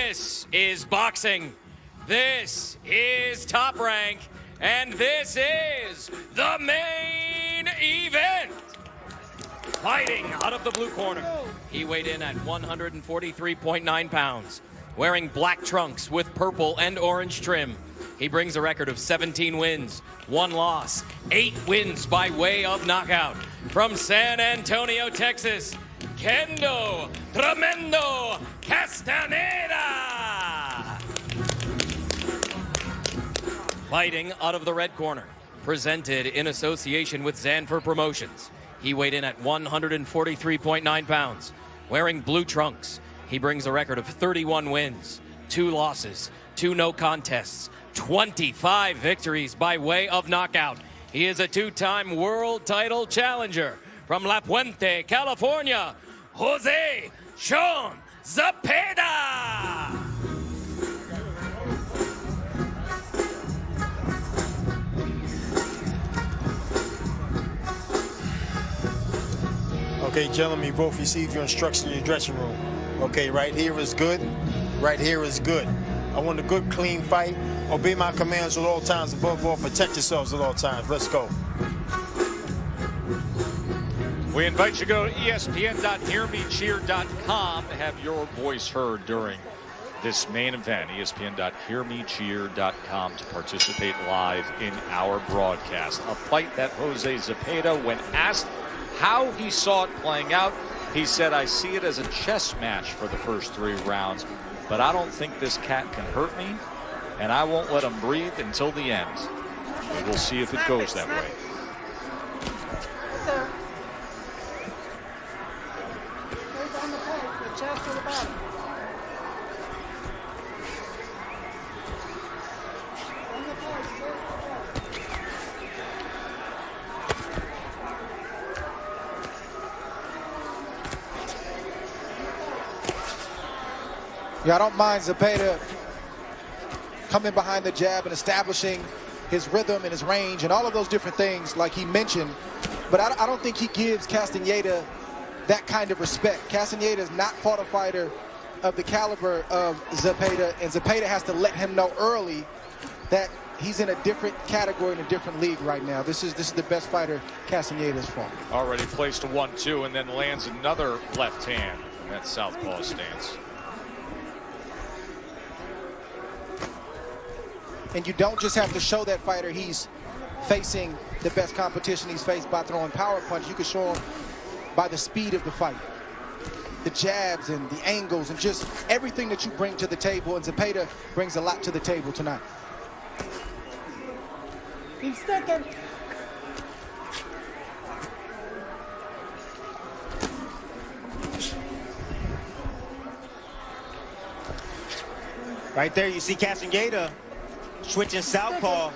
This is boxing. This is Top Rank. And this is the main event. Fighting out of the blue corner. He weighed in at 143.9 pounds. Wearing black trunks with purple and orange trim. He brings a record of 17 wins, 1 loss, 8 wins by way of knockout. From San Antonio, Texas, Kendo Tremendo Castaneda. Fighting out of the red corner, presented in association with Zanfer Promotions. He weighed in at 143.9 pounds. Wearing blue trunks, he brings a record of 31 wins, 2 losses, 2 no contests, 25 victories by way of knockout. He is a 2-time world title challenger from La Puente, California, Jose Sean Zepeda. Okay, gentlemen, you both received your instructions in your dressing room. Okay, right here is good. Right here is good. I want a good, clean fight. Obey my commands at all times. Above all, protect yourselves at all times. Let's go. We invite you to go to espn.hearmecheer.com to have your voice heard during this main event. espn.hearmecheer.com to participate live in our broadcast. A fight that Jose Zepeda, when asked how he saw it playing out, he said, "I see it as a chess match for the first 3 rounds, but I don't think this cat can hurt me, and I won't let him breathe until the end." We will see if it goes that way. Yeah, I don't mind Zepeda coming behind the jab and establishing his rhythm and his range and all of those different things like he mentioned. But I don't think he gives Castaneda that kind of respect. Castaneda has not fought a fighter of the caliber of Zepeda, and Zepeda has to let him know early that he's in a different category, in a different league right now. This is the best fighter Castaneda's fought. Already placed a 1-2 and then lands another left hand from that southpaw stance. And you don't just have to show that fighter he's facing the best competition he's faced by throwing power punches. You can show him by the speed of the fight, the jabs and the angles and just everything that you bring to the table. And Zepeda brings a lot to the table tonight. He's sticking. Right there, you see Castaneda switching southpaw,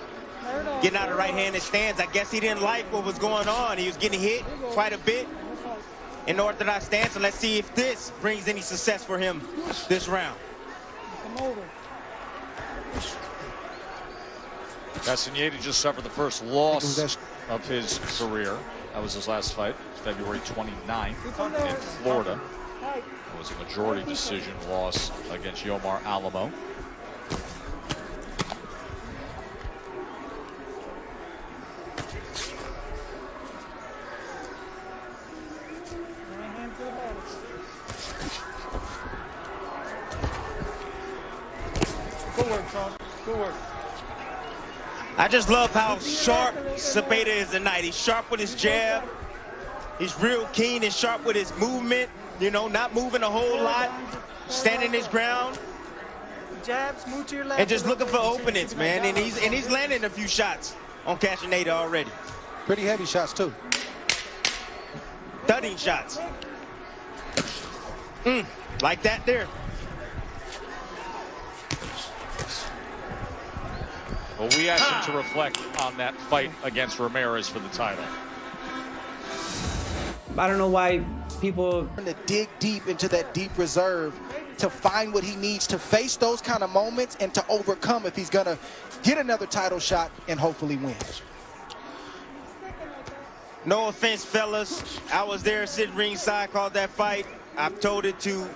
getting out of right-handed stance. I guess he didn't like what was going on. He was getting hit quite a bit in the orthodox stance. And let's see if this brings any success for him this round. Castaneda just suffered the first loss of his career. That was his last fight, February 29th in Florida. It was a majority decision loss against Yomar Alamo. Good work, Sean. Good work. I just love how sharp Zepeda is tonight. He's sharp with his jab. He's real keen and sharp with his movement. You know, not moving a whole lot, standing his ground, Jabs, move to your left. and just looking for openings, man. And he's landing a few shots on Castaneda already. Pretty heavy shots too. Thudding shots. Like that there. Well, we asked him to reflect on that fight against Ramirez for the title. I don't know why people To dig deep into that deep reserve to find what he needs to face those kind of moments and to overcome if he's going to get another title shot and hopefully win. No offense, fellas. I was there sitting ringside, called that fight. I've told it to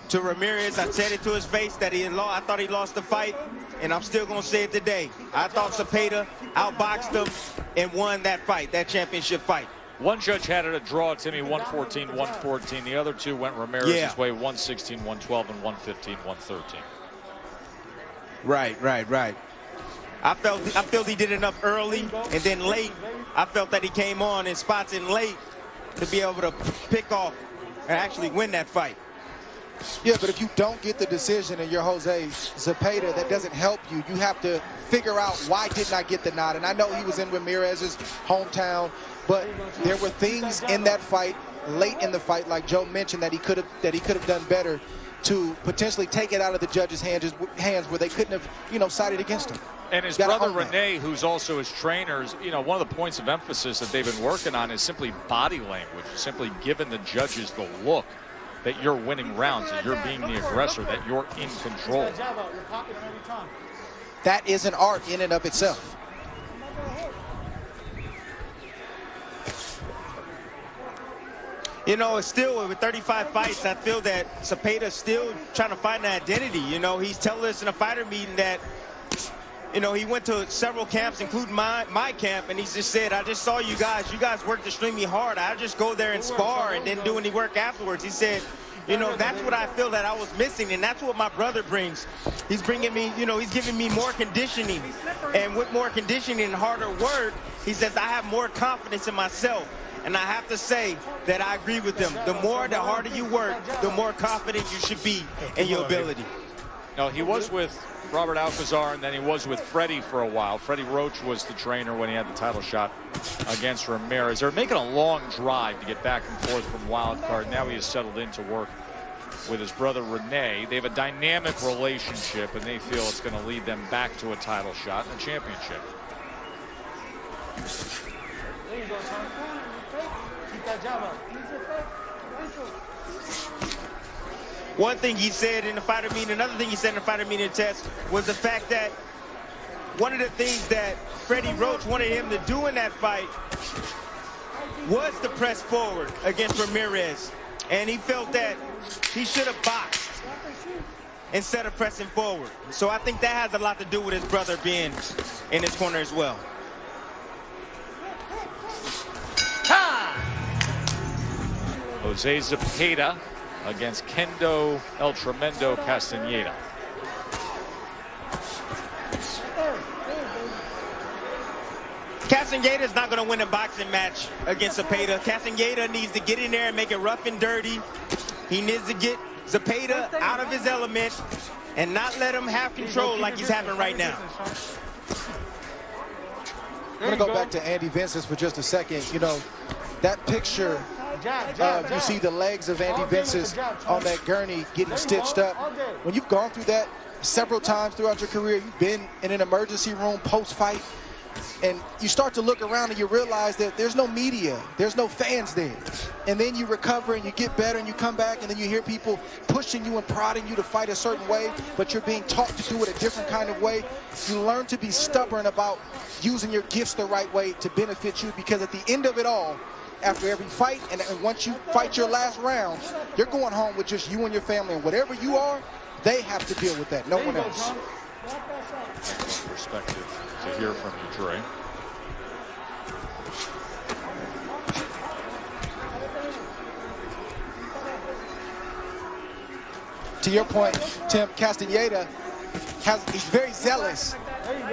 to Ramirez. I said it to his face that I thought he lost the fight, and I'm still going to say it today. I thought Zepeda outboxed him and won that fight, that championship fight. One judge had it a draw, Timmy, 114, 114. The other two went Ramirez's way, 116, 112, and 115, 113. Right. I felt he did enough early, and then late, I felt that he came on in spots in late to be able to pick off and actually win that fight. Yeah, but if you don't get the decision and you're Jose Zepeda, that doesn't help you. You have to figure out, why didn't I get the nod? And I know he was in Ramirez's hometown, but there were things in that fight, late in the fight, like Joe mentioned, that he could have done better to potentially take it out of the judges' hands where they couldn't have, sided against him. And his brother Rene, who's also his trainer, one of the points of emphasis that they've been working on is simply body language, simply giving the judges the look that you're winning rounds, that you're being the aggressor, that you're in control. That is an art in and of itself. It's still with 35 fights, I feel that Zepeda's still trying to find an identity. He's telling us in a fighter meeting that, he went to several camps, including my camp, and he just said, I just saw you guys worked extremely hard. I just go there and spar and then do any work afterwards. He said, that's what I feel that I was missing, and that's what my brother brings. He's bringing me, he's giving me more conditioning. And with more conditioning and harder work, he says, I have more confidence in myself. And I have to say that I agree with him. The harder you work, the more confident you should be in your ability. No, he was with Robert Alcazar, and then he was with Freddie for a while. Freddie Roach was the trainer when he had the title shot against Ramirez. They're making a long drive to get back and forth from wild card. Now he has settled in to work with his brother Rene. They have a dynamic relationship, and they feel it's going to lead them back to a title shot and a championship. There you go, son. Keep that jab up. One thing he said in the fighter meeting, another thing he said in the fighter meeting test was the fact that one of the things that Freddie Roach wanted him to do in that fight was to press forward against Ramirez. And he felt that he should have boxed instead of pressing forward. So I think that has a lot to do with his brother being in his corner as well. Jose Zepeda against Kendo El Tremendo Castaneda. Castaneda is not going to win a boxing match against Zepeda. Castaneda needs to get in there and make it rough and dirty. He needs to get Zepeda out of his element and not let him have control like he's having right now. I'm going to go back to Andy Vinces for just a second. That picture, you see the legs of Andy Vinces on that gurney getting stitched up. When you've gone through that several times throughout your career, you've been in an emergency room post-fight, and you start to look around and you realize that there's no media, there's no fans there. And then you recover and you get better and you come back, and then you hear people pushing you and prodding you to fight a certain way, but you're being taught to do it a different kind of way. You learn to be stubborn about using your gifts the right way to benefit you, because at the end of it all, after every fight, and once you fight your last round, you're going home with just you and your family, and whatever you are, they have to deal with that, no one else. Perspective to hear from you, Dre. To your point, Tim, Castaneda he's very zealous,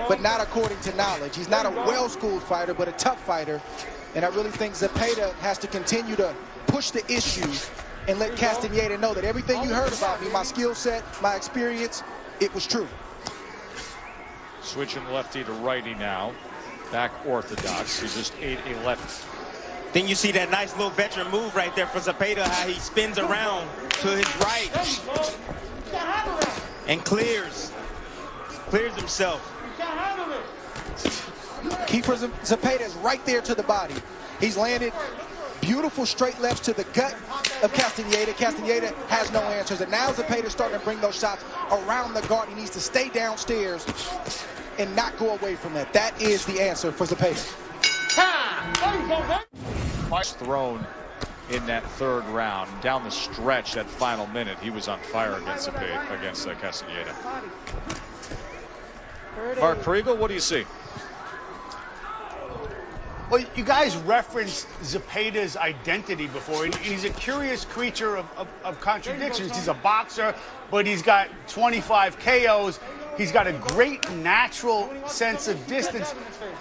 but not according to knowledge. He's not a well-schooled fighter, but a tough fighter. And I really think Zepeda has to continue to push the issues and let Castaneda know that everything you heard about me, my skill set, my experience, it was true. Switching lefty to righty now. Back orthodox. He just ate a left. Then you see that nice little veteran move right there for Zepeda, how he spins around to his right and clears himself. Kiefer Zepeda is right there to the body. He's landed beautiful straight lefts to the gut of Castaneda. Castaneda has no answers. And now Zepeda's starting to bring those shots around the guard. He needs to stay downstairs and not go away from that. That is the answer for Zepeda. Punch thrown in that third round. Down the stretch, that final minute, he was on fire against Castaneda. Mark Kriegel, what do you see? Well, you guys referenced Zepeda's identity before, and he's a curious creature of contradictions. He's a boxer, but he's got 25 KOs. He's got a great natural sense of distance.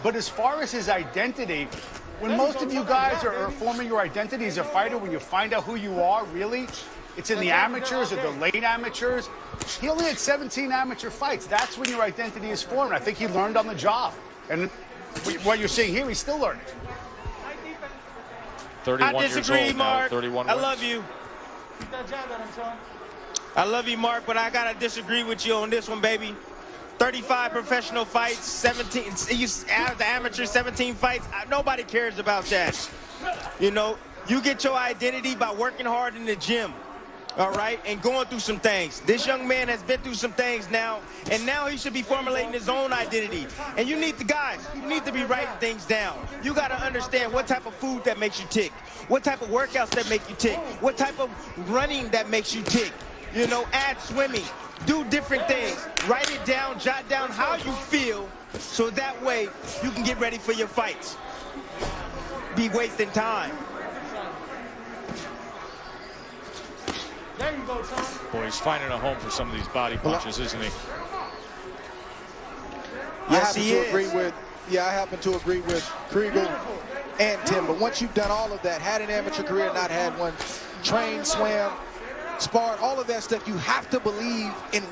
But as far as his identity, when most of you guys are forming your identity as a fighter, when you find out who you are, really, it's in the amateurs or the late amateurs. He only had 17 amateur fights. That's when your identity is formed. I think he learned on the job. And what you're seeing here, he's still learning. 31 I disagree, years old now, Mark. 31 I wins. love you. I love you, Mark, but I gotta disagree with you on this one, baby. 35 professional fights, 17. You out of the amateur, 17 fights. Nobody cares about that. You know, you get your identity by working hard in the gym. All right, and going through some things. This young man has been through some things now, and now he should be formulating his own identity. And you need you need to be writing things down. You got to understand what type of food that makes you tick, what type of workouts that make you tick, what type of running that makes you tick. You know, add swimming, do different things. Write it down, jot down how you feel, so that way you can get ready for your fights. Be wasting time. There you go, Tom. Boy, he's finding a home for some of these body punches, isn't he? Yes, he is. I happen to agree with Kriegel and Tim. But once you've done all of that, had an amateur career, not had one, trained, swam, sparred, all of that stuff, you have to believe in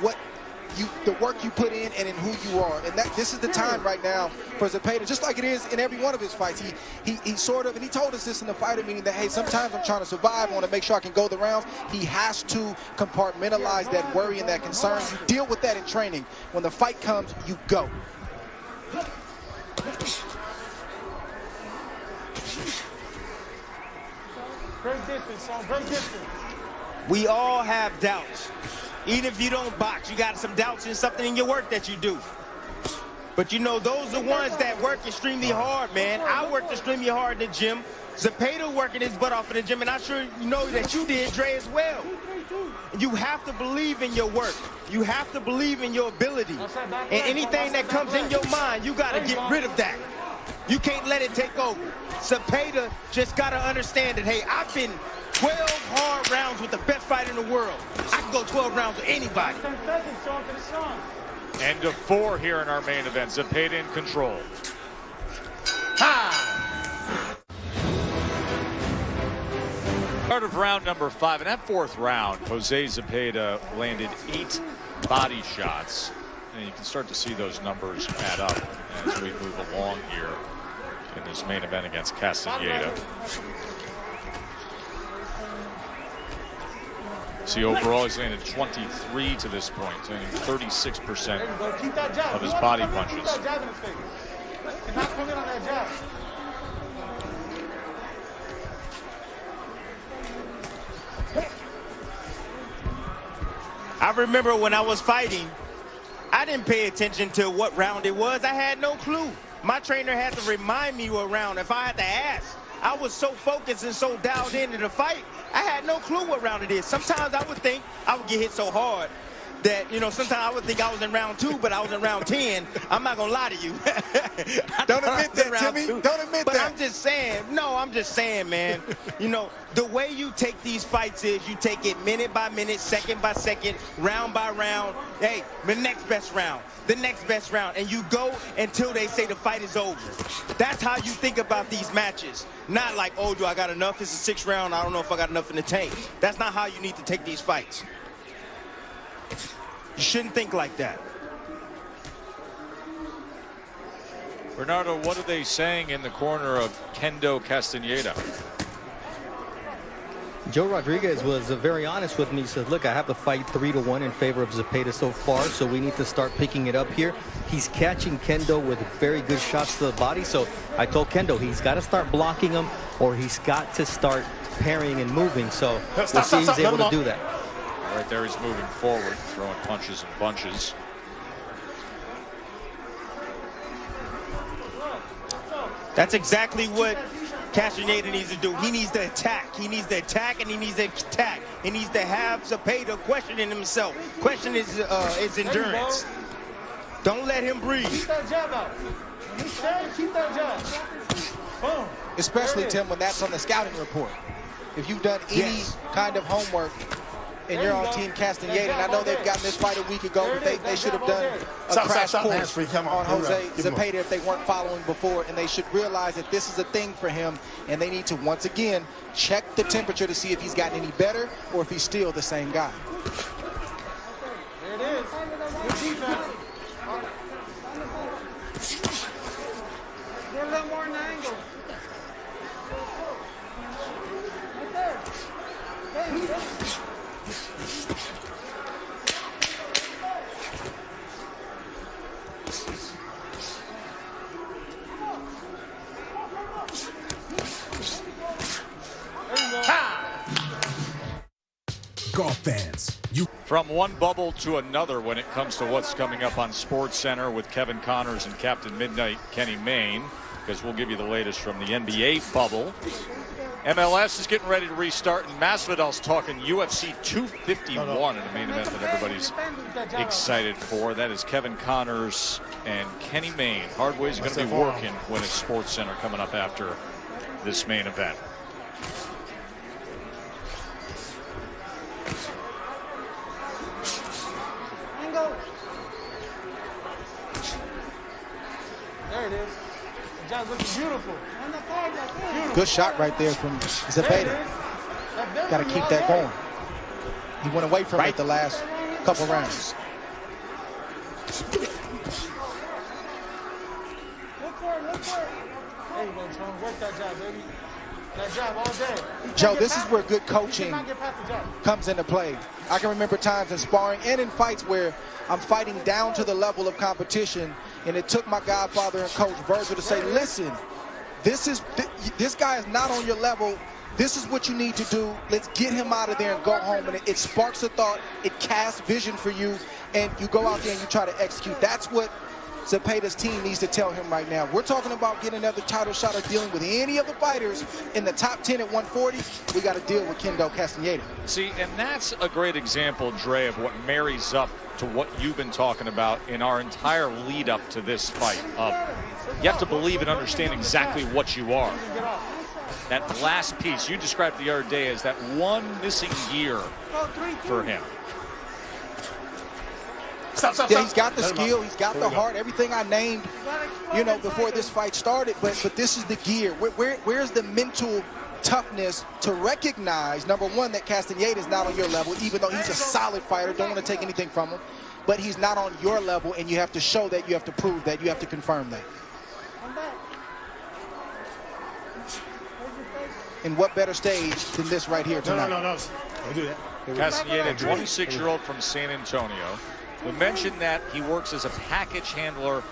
the work you put in and in who you are. And this is the time right now for Zepeda, just like it is in every one of his fights. He sort of, and he told us this in the fighter meeting, that, hey, sometimes I'm trying to survive, I want to make sure I can go the rounds. He has to compartmentalize that worry and that concern. You deal with that in training. When the fight comes, you go. Great distance, son. Great distance. We all have doubts. Even if you don't box, you got some doubts in something in your work that you do. But you know, those are the ones that work extremely hard, man. I worked extremely hard in the gym. Zepeda working his butt off in the gym, and I'm sure you know that you did, Dre, as well. You have to believe in your work. You have to believe in your ability. And anything that comes in your mind, you got to get rid of that. You can't let it take over. Zepeda just got to understand that, hey, I've been 12 hard rounds with the best fighter in the world. I can go 12 rounds with anybody. End of 4 here in our main event. Zepeda in control. Start of round number 5. In that 4th round, Jose Zepeda landed 8 body shots. And you can start to see those numbers add up as we move along here in this main event against Castaneda. See, overall, he's landed 23 to this point, landing 36% of his body punches. I remember when I was fighting, I didn't pay attention to what round it was. I had no clue. My trainer had to remind me what round. If I had to ask, I was so focused and so dialed into the fight, I had no clue what round it is. Sometimes I would think I would get hit so hard that, you know, sometimes I would think I was in round 2, but I was in round 10. I'm not gonna lie to you. Don't admit that, Timmy. Don't admit but that. I'm just saying, man, you know, the way you take these fights is you take it minute by minute, second by second, round by round. Hey, the next best round, the next best round, and you go until they say the fight is over. That's how you think about these matches. Not like, oh, do I got enough? It's a 6th round. I don't know if I got enough in the tank. That's not how you need to take these fights. You shouldn't think like that. Bernardo, what are they saying in the corner of Kendo Castaneda? Joe Rodriguez was very honest with me. He said, look, I have the fight 3-1 in favor of Zepeda so far, so we need to start picking it up here. He's catching Kendo with very good shots to the body, so I told Kendo he's got to start blocking him or he's got to start parrying and moving, so we'll see if he's able to do that. Right there, he's moving forward, throwing punches and bunches. That's exactly what Castaneda needs to do. He needs to attack. He needs to attack, and he needs to attack. He needs to have Zepeda questioning himself, question his endurance. Don't let him breathe. Keep that jab out. When he's standing, keep that jab. Boom. Especially, Tim, when that's on the scouting report. If you've done any kind of homework and you're on Team Castaneda, and I know they've gotten this fight a week ago, but they should have done a crash course on Jose Zepeda if they weren't following before, and they should realize that this is a thing for him, and they need to, once again, check the temperature to see if he's gotten any better or if he's still the same guy. There it is. Good defense. Get a little more in the angle. Right there. Hey, Golf fans, From one bubble to another when it comes to what's coming up on SportsCenter with Kevin Connors and Captain Midnight Kenny Mayne, because we'll give you the latest from the NBA bubble. MLS is getting ready to restart, and Masvidal's talking UFC 251 in the main event that everybody's excited for. That is Kevin Connors and Kenny Mayne. Hardway's going to be working when it's SportsCenter coming up after this main event. There it is. The job's looking beautiful. Good shot right there from Zepeda. Got to keep that going. He went away from it the last couple rounds. Look for it, look for it. There you go, Tron. Work that job, baby. That job all day. Joe, this is where good coaching comes into play. I can remember times in sparring and in fights where I'm fighting down to the level of competition, and it took my godfather and coach Virgil to say, listen, this guy is not on your level. This is what you need to do. Let's get him out of there and go home. And it sparks a thought. It casts vision for you, and you go out there and you try to execute. That's what Zepeda's team needs to tell him right now. We're talking about getting another title shot or dealing with any of the fighters in the top 10 at 140. We got to deal with Kendo Castaneda. See, and that's a great example, Dre, of what marries up to what you've been talking about in our entire lead up to this fight. You have to believe and understand exactly what you are. That last piece you described the other day as that one missing gear for him. Yeah, he's got the skill, he's got the heart, everything I named, you know, before this fight started, but this is the gear. Where's the mental toughness to recognize, number one, that Castaneda is not on your level, even though he's a solid fighter, don't want to take anything from him, but he's not on your level, and you have to show that, you have to prove that, you have to confirm that. And what better stage than this right here tonight? No. Don't do that. Castaneda, 26-year-old from San Antonio. We mentioned that he works as a package handler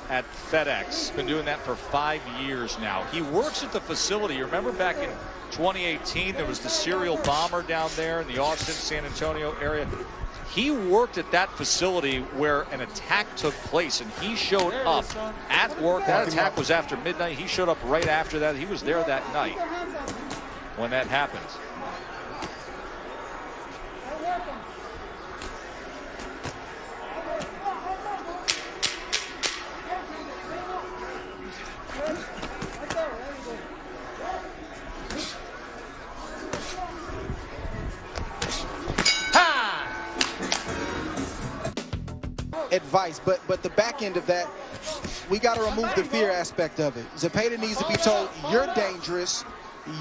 at FedEx. Been doing that for 5 years now. He works at the facility. You remember back in 2018, there was the serial bomber down there in the Austin, San Antonio area. He worked at that facility where an attack took place, and he showed up at work. That attack was after midnight. He showed up right after that. He was there that night when that happened. Advice, but the back end of that, we got to remove the fear aspect of it. Zepeda needs to be told, you're dangerous,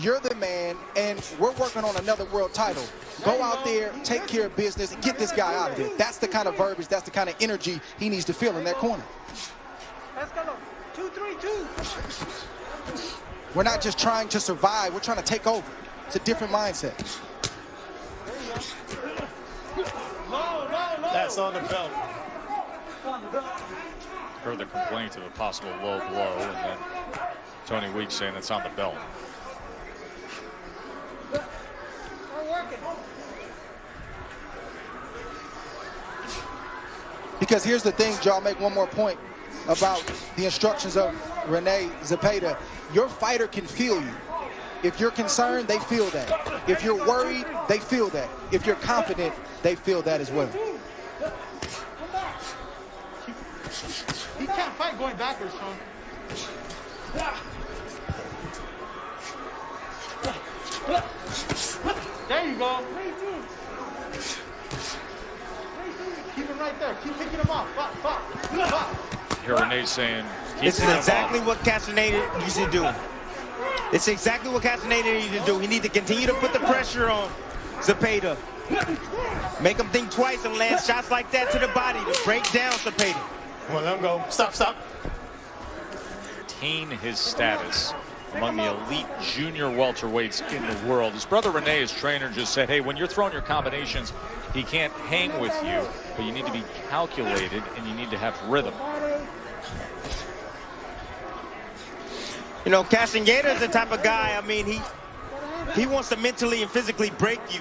you're the man, and we're working on another world title. Go out there, take care of business, and get this guy out of there. That's the kind of verbiage, that's the kind of energy he needs to feel in that corner. Let's go. 2-3-2. We're not just trying to survive, we're trying to take over. It's a different mindset. That's on the belt. Heard the complaint of a possible low blow, and then Tony Weeks saying it's on the belt. Because here's the thing, Joe, I'll make one more point about the instructions of Rene Zepeda. Your fighter can feel you. If you're concerned, they feel that. If you're worried, they feel that. If you're confident, they feel that as well. He can't fight going backwards, Sean. There you go. Keep him right there. Keep picking him up. Here Renee's saying, This is exactly what Castaneda needs to do. It's exactly what Castaneda needs to do. He needs to continue to put the pressure on Zepeda. Make him think twice and land shots like that to the body to break down Zepeda. Come on, let him go. Stop. Retain his status among the elite junior welterweights in the world. His brother Rene, his trainer, just said, hey, when you're throwing your combinations, he can't hang with you, but you need to be calculated and you need to have rhythm. You know, Castaneda is the type of guy, I mean, he wants to mentally and physically break you.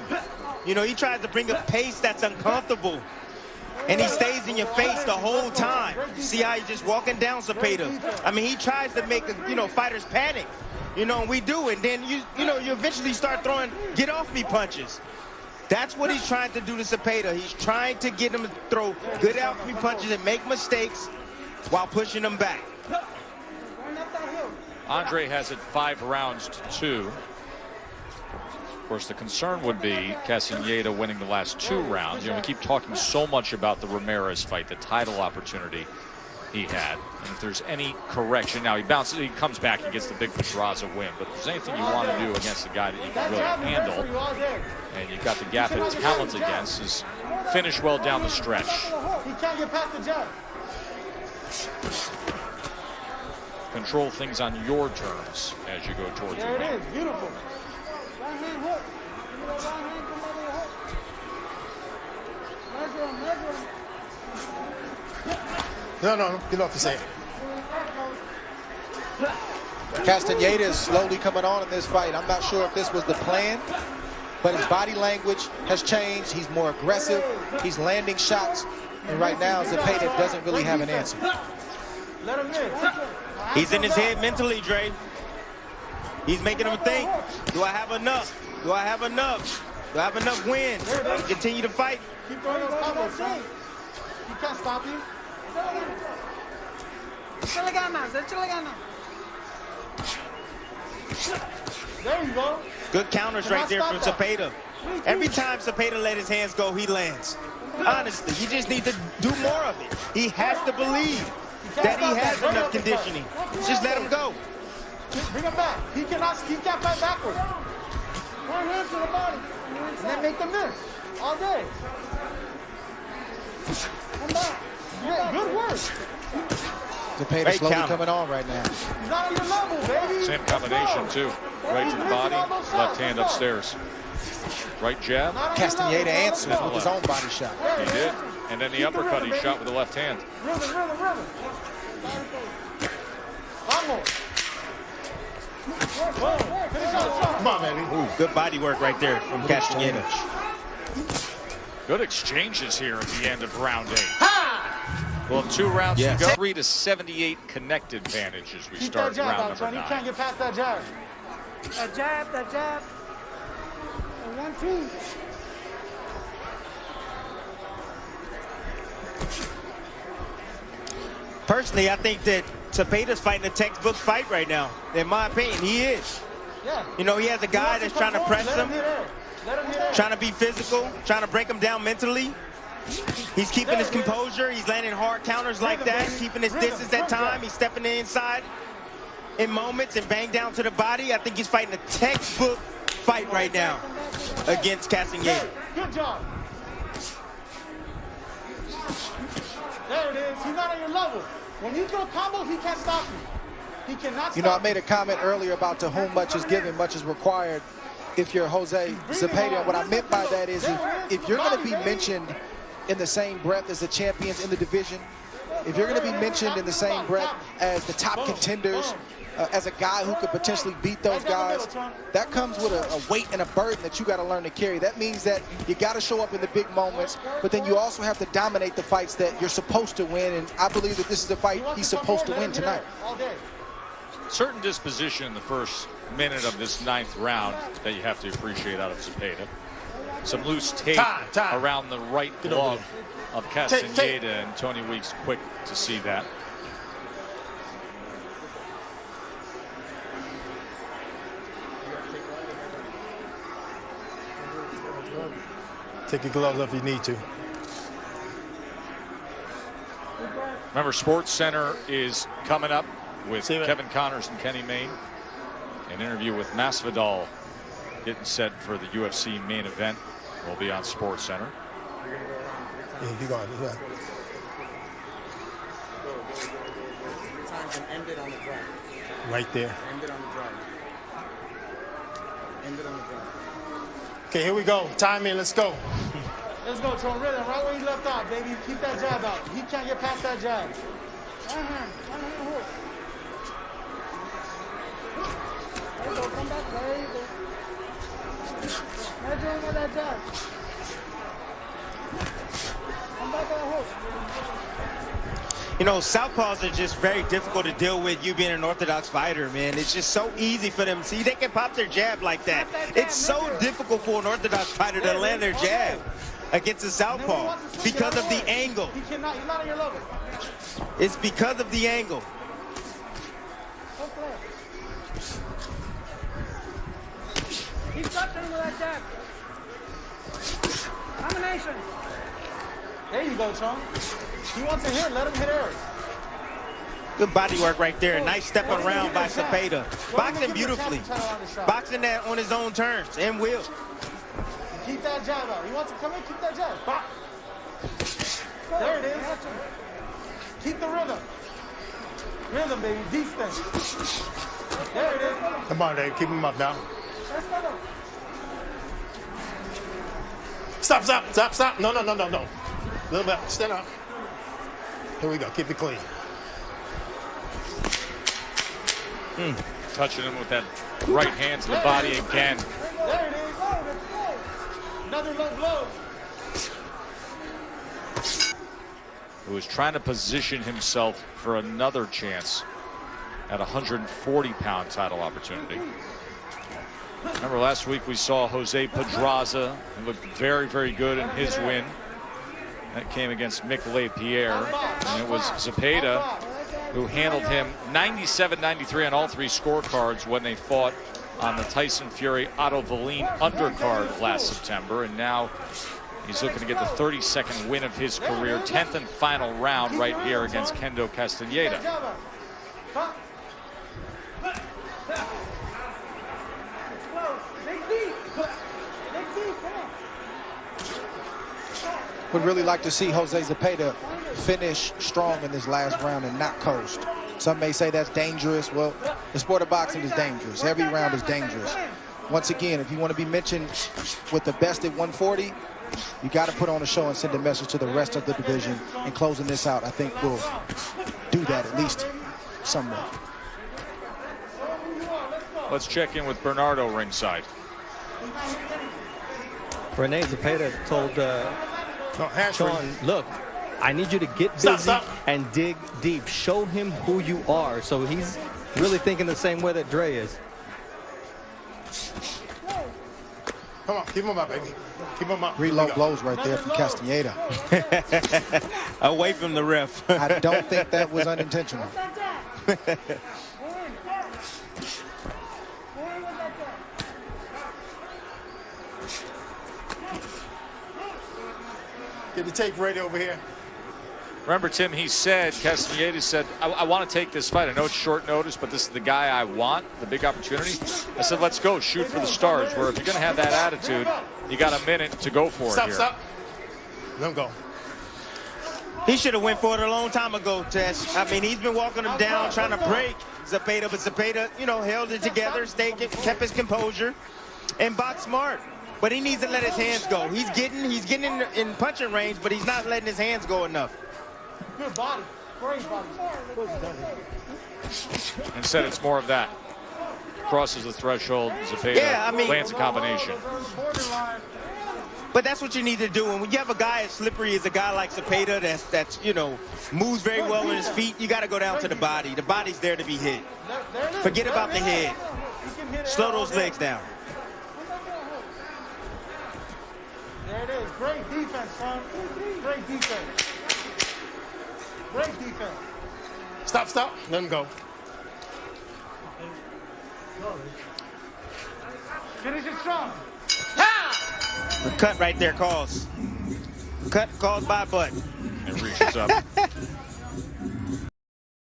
You know, he tries to bring a pace that's uncomfortable. And he stays in your face the whole time. See how he's just walking down Zepeda. I mean, he tries to make, fighters panic. You know, and we do. And then, you eventually start throwing get-off-me punches. That's what he's trying to do to Zepeda. He's trying to get him to throw good out-me punches and make mistakes while pushing him back. Andre has it 5-2. Of course, the concern would be Castaneda winning the last 2 rounds. We keep talking so much about the Ramirez fight, the title opportunity he had. And if there's any correction, now he comes back and gets the big Pedraza win. But if there's anything you want to do against a guy that you can really handle, and you've got the gap in talent against, is finish well down the stretch. He can't get past the jab. Control things on your terms as you go towards the There win. it is, beautiful. Right hand hook. Right hand come over your hook. Measure him. No. Get off his hand. Castaneda is slowly coming on in this fight. I'm not sure if this was the plan, but his body language has changed. He's more aggressive. He's landing shots. And right now, Zepeda doesn't really have an answer. Let him in. He's in his head mentally, Dre. He's making him think, do I have enough? Do I have enough? Do I have enough wins to continue to fight? Keep throwing those combos, son. He can't stop you. There you go. Good counters right there from Zepeda. Every time Zepeda let his hands go, he lands. Honestly, he just needs to do more of it. He has to believe that he has enough conditioning. Just let him go. Bring him back. He can't fight backwards. One hand to the body. And then make the miss. All day. Come back. Yeah, good work. Zepeda slowly coming on right now. He's not on your level, baby. Same combination, too. Right to the body, left hand upstairs. Right jab. Castaneda answers with his own body shot. He did. And then the uppercut he shot with the left hand. Rhythm. Vamos. Come on, baby. Ooh, good body work right there from Castaneda. Good exchanges here at the end of round 8. Well, 2 rounds to go. 3-78 connect advantage as we start round number 9. He can't get past that jab. That jab. 1-2. Personally, I think that Zepeda's fighting a textbook fight right now. In my opinion, he is. Yeah. You know, he has a guy that's trying to press him, trying to be physical, trying to break him down mentally. He's keeping his composure. He's landing hard counters like that, keeping his distance at time. He's stepping inside in moments and bang down to the body. I think he's fighting a textbook fight right now against Castaneda. Good job. There it is. He's not on your level. When you throw combos, he can't stop you. He cannot stop you. I made a comment earlier about to whom much is given, much is required if you're Jose Zepeda. And what I meant by that is if you're going to be mentioned in the same breath as the champions in the division, if you're going to be mentioned in the same breath as the top contenders, as a guy who could potentially beat those guys, that comes with a weight and a burden that you got to learn to carry. That means that you got to show up in the big moments, but then you also have to dominate the fights that you're supposed to win, and I believe that this is a fight he's supposed to win tonight. Certain disposition in the first minute of this 9th round that you have to appreciate out of Zepeda. Some loose tape Time. around the right Get over glove of Castaneda, Tape. and Tony Weeks quick to see that. Take your gloves off if you need to. Remember, Sports Center is coming up with See you, man. Kevin Connors and Kenny Mayne. An interview with Masvidal getting set for the UFC main event will be on Sports Center. Yeah, you got it. Yeah. End it on the drive. Right there. End it on the drive. End it on the drive. Okay, here we go. Time in. Let's go. Let's go, Tron. Rhythm, right where he left off, baby. Keep that jab out. He can't get past that jab. One hand hook. There you go, come back. There you go. Now doing with that jab. Come back that hook. You know, southpaws are just very difficult to deal with, you being an orthodox fighter, man. It's just so easy for them. See, they can pop their jab like that. It's so difficult for an orthodox fighter to land their jab against a southpaw because of the angle. He cannot, he's not on your level. It's because of the angle. He's touching with that jab. Combination. There you go, Tron. He wants to hit. Let him hit Eric. Good body work right there. Nice step around by Zepeda. Boxing beautifully. Boxing that on his own terms and will. Keep that jab out. He wants to come in, keep that jab. Bop. There it is. Keep the rhythm. Rhythm, baby. Deep spin. There it is. Come on, Dave. Keep him up now. Let's go. Stop. No. A little bit. Stand up. Here we go. Keep it clean. Touching him with that right hand to the body again. There it is. Another low blow. Who is trying to position himself for another chance at a 140-pound title opportunity. Remember last week we saw Jose Pedraza, who looked very, very good in his win. That came against Mick LePierre, and it was Zepeda who handled him 97-93 on all 3 scorecards when they fought on the Tyson Fury Otto Valine undercard last September, and now he's looking to get the 32nd win of his career, 10th and final round right here against Kendo Castaneda. Would really like to see Jose Zepeda finish strong in this last round and not coast. Some may say that's dangerous. Well, the sport of boxing is dangerous. Every round is dangerous. Once again, if you want to be mentioned with the best at 140, you got to put on a show and send a message to the rest of the division. And closing this out, I think we'll do that at least somewhat. Let's check in with Bernardo ringside. Rene Zepeda told Sean, look, I need you to get busy and dig deep. Show him who you are. So he's really thinking the same way that Dre is. Come on, keep him up, baby. Keep him up. 3 low blows right there from Castaneda. Away from the ref. I don't think that was unintentional. Get the tape ready over here. Remember, Tim, he said, Castaneda said, I want to take this fight. I know it's short notice, but this is the guy I want, the big opportunity. I said, let's go, shoot for the stars, where if you're going to have that attitude, you got a minute to go for it here. Stop. Let him go. He should have went for it a long time ago, Tess. I mean, he's been walking him down, trying to break Zepeda, but Zepeda, you know, held it together, kept his composure, and boxed smart. But he needs to let his hands go. He's getting in punching range, but he's not letting his hands go enough. Good body. Great body. Instead, it's more of that. Crosses the threshold, Zepeda lands a combination. But that's what you need to do. And when you have a guy as slippery as a guy like Zepeda that's you know, moves very well with his feet, you got to go down to the body. The body's there to be hit. Forget about the head. Slow those legs down. There it is. Great defense, son. Great defense. Great defense. Stop, stop. Let him go. Finish it strong. The cut right there calls. Cut calls by butt. And reaches up.